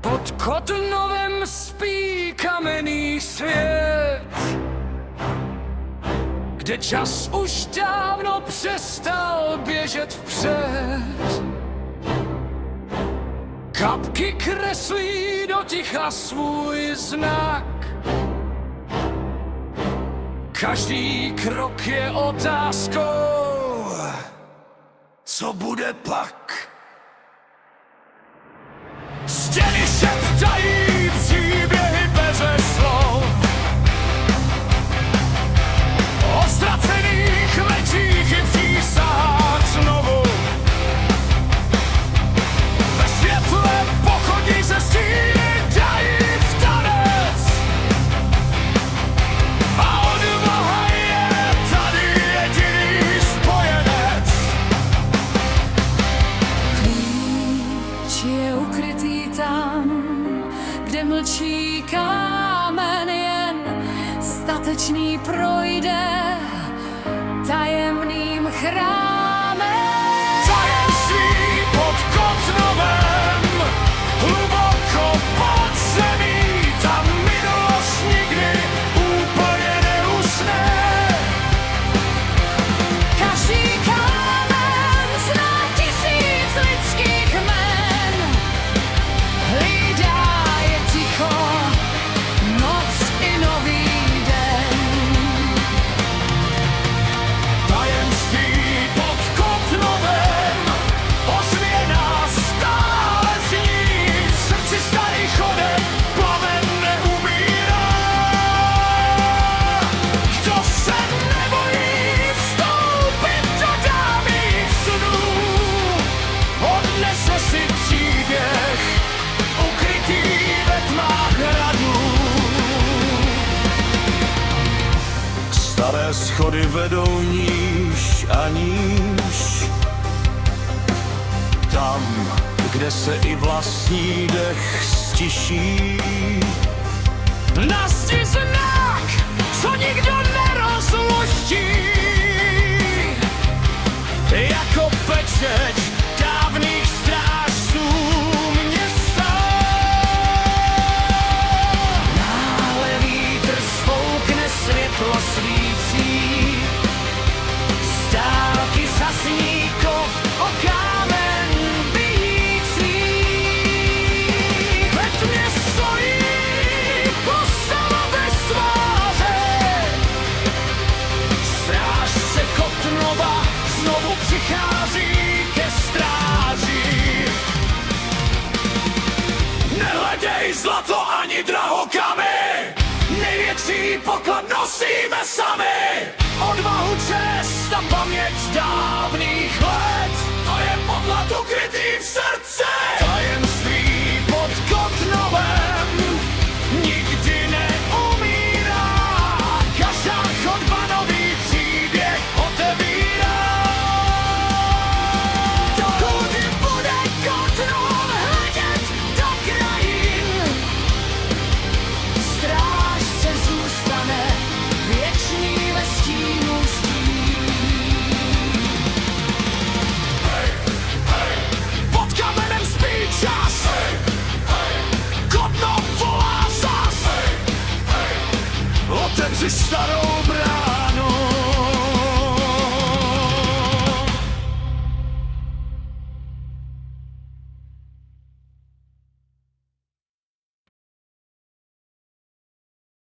Pod Kotnovem spí kamenný svět, kde čas už dávno přestal běžet vpřed. Kapky kreslí do ticha svůj znak, každý krok je otázkou, co bude pak. Stěny šeptají příběhy beze slov o ztracených mečích i přísahách znovu. Ve světle pochodí se stíny dají v tanec a odvaha je tady jediný spojenec. Klíč je ukrytý tam, kde mlčí kámen, jen statečný projde tajemným chrámem. Tajemství pod Kotnovem, hluboko pod zemí, tam minulost nikdy úplně neusne. Každý kámen zná tisíc lidských jmen, hlídá je ticho, noc i nový den. Tajemství pod Kotnovem, ozvěna stále zní, v srdci starých chodeb plamen neumírá. Kdo se nebojí vstoupit do dávných snů, odnese si příběh ukrytý ve tmách hradů. Staré schody vedou níž a níž, tam, kde se i vlastní dech stiší. Na zdi znak, co nikdo nerozluští, jako pečeť dávných strážců města. Náhle vítr svoukne světlo svící, z dálky zasní kov o kámen bijící. Ve tmě stojí postava bez tváře, strážce Kotnova znovu přichází ke stráži. Nehledej zlato ani drahokamy, největší poklad nosíme sami. Odvahu, čest a paměť dávno